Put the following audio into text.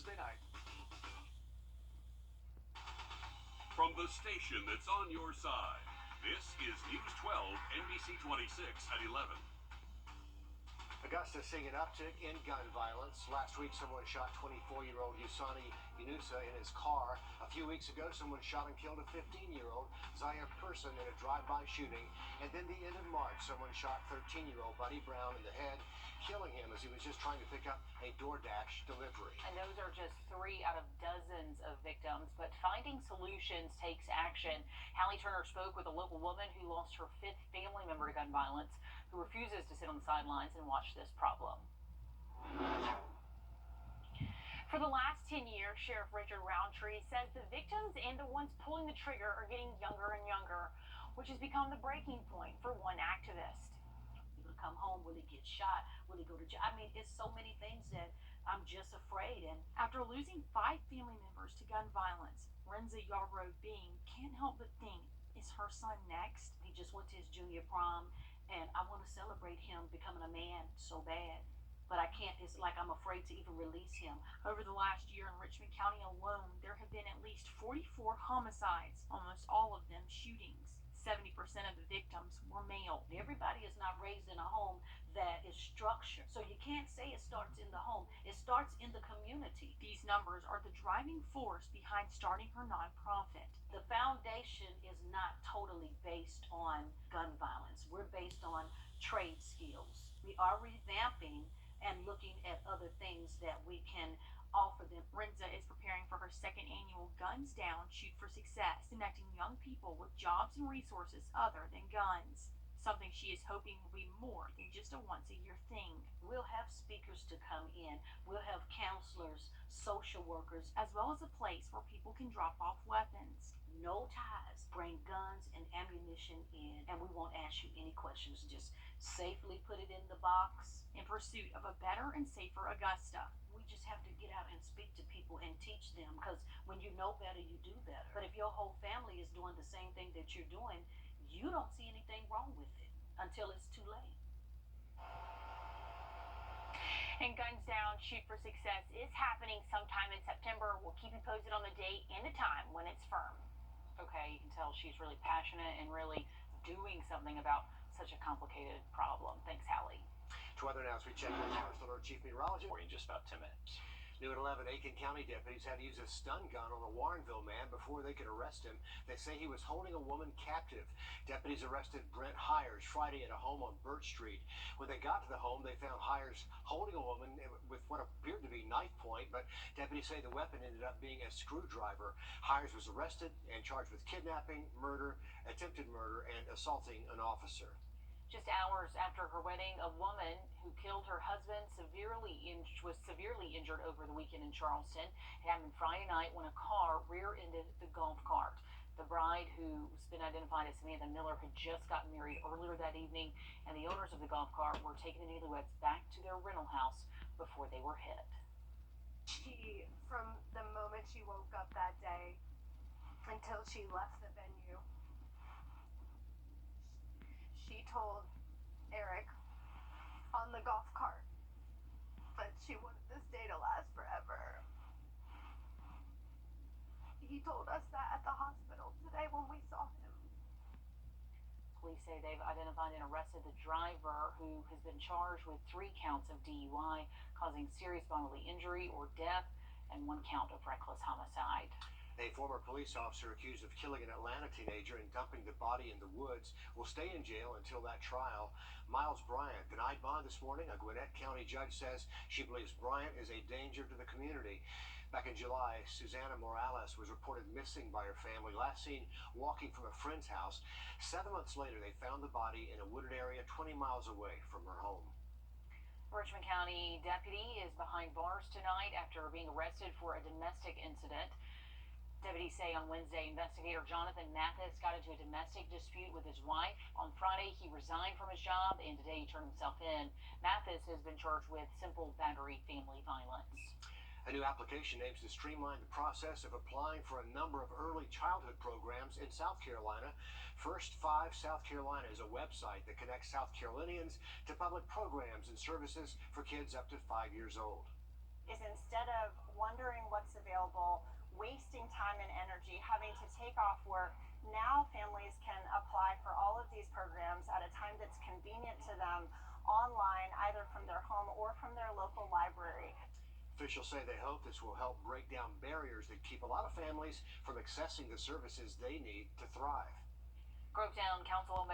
Wednesday night. From the station that's on your side, this is News 12, NBC 26 at 11. Augusta seeing an uptick in gun violence. Last week, someone shot 24-year-old Yusani Yunusa in his car. A few weeks ago, someone shot and killed a 15-year-old Zaire person in a drive-by shooting. And then the end of March, someone shot 13-year-old Buddy Brown in the head, killing him as he was just trying to pick up a DoorDash delivery. And those are just 3 out of dozens of victims, but finding solutions takes action. Hallie Turner spoke with a local woman who lost her 5th family member to gun violence, who refuses to sit on the sidelines and watch this problem. For the last 10 years, Sheriff Richard Roundtree says the victims and the ones pulling the trigger are getting younger and younger, which has become the breaking point for one activist. Will he come home? Will he get shot? Will he go to jail? I mean, it's so many things that I'm just afraid. And after losing 5 family members to gun violence, Renza Yarrow Bean can't help but think, is her son next? He just went to his junior prom, and I want to celebrate him becoming a man so bad. But I can't. It's like I'm afraid to even release him. Over the last year in Richmond County alone, there have been at least 44 homicides, almost all of them shootings. 70% of the victims were male. Everybody is not raised in a home that is structured. So you can't say it starts in the home. It starts in the community. These numbers are the driving force behind starting her nonprofit. The foundation is not totally based on gun violence. We're based on trade skills. We are revamping and looking at other things that we can offer them. Renza is preparing for her 2nd annual Guns Down Shoot for Success, connecting young people with jobs and resources other than guns. Something she is hoping will be more than just a once-a-year thing. We'll have speakers to come in. We'll have counselors, social workers, as well as a place where people can drop off weapons. No ties. Bring guns and ammunition in, and we won't ask you any questions. Just safely put it in the box. In pursuit of a better and safer Augusta. We just have to get out and speak to people and teach them, because when you know better, you do better. But if your whole family is doing the same thing that you're doing, you don't see anything wrong with it until it's too late. And Guns Down Shoot for Success is happening sometime in September. We'll keep you posted on the date and the time when it's firm. Okay, you can tell she's really passionate and really doing something about such a complicated problem. Thanks, Hallie. To other now, as we check with Coast Alert Chief Meteorologist. For you in just about 10 minutes. New at 11, Aiken County deputies had to use a stun gun on a Warrenville man before they could arrest him. They say he was holding a woman captive. Deputies arrested Brent Hires Friday at a home on Birch Street. When they got to the home, they found Hires holding a woman with what appeared to be knife point, but deputies say the weapon ended up being a screwdriver. Hires was arrested and charged with kidnapping, murder, attempted murder, and assaulting an officer. Just hours after her wedding, a woman who killed her husband was severely injured over the weekend in Charleston. It happened Friday night when a car rear-ended the golf cart. The bride, who's been identified as Samantha Miller, had just gotten married earlier that evening, and the owners of the golf cart were taking the newlyweds back to their rental house before they were hit. From the moment she woke up that day until she left the venue, she told Eric on the golf cart that she wanted this day to last forever. He told us that at the hospital today when we saw him. Police say they've identified and arrested the driver, who has been charged with 3 counts of DUI, causing serious bodily injury or death, and 1 count of reckless homicide. A former police officer accused of killing an Atlanta teenager and dumping the body in the woods will stay in jail until that trial. Miles Bryant denied bond this morning. A Gwinnett County judge says she believes Bryant is a danger to the community. Back in July, Susanna Morales was reported missing by her family, last seen walking from a friend's house. 7 months later, they found the body in a wooded area 20 miles away from her home. Richmond County deputy is behind bars tonight after being arrested for a domestic incident. Deputies say on Wednesday, investigator Jonathan Mathis got into a domestic dispute with his wife. On Friday, he resigned from his job, and today he turned himself in. Mathis has been charged with simple battery family violence. A new application aims to streamline the process of applying for a number of early childhood programs in South Carolina. First 5 South Carolina is a website that connects South Carolinians to public programs and services for kids up to 5 years old. Is instead of wondering off work. Now families can apply for all of these programs at a time that's convenient to them online, either from their home or from their local library. Officials say they hope this will help break down barriers that keep a lot of families from accessing the services they need to thrive. Grovetown Councilwoman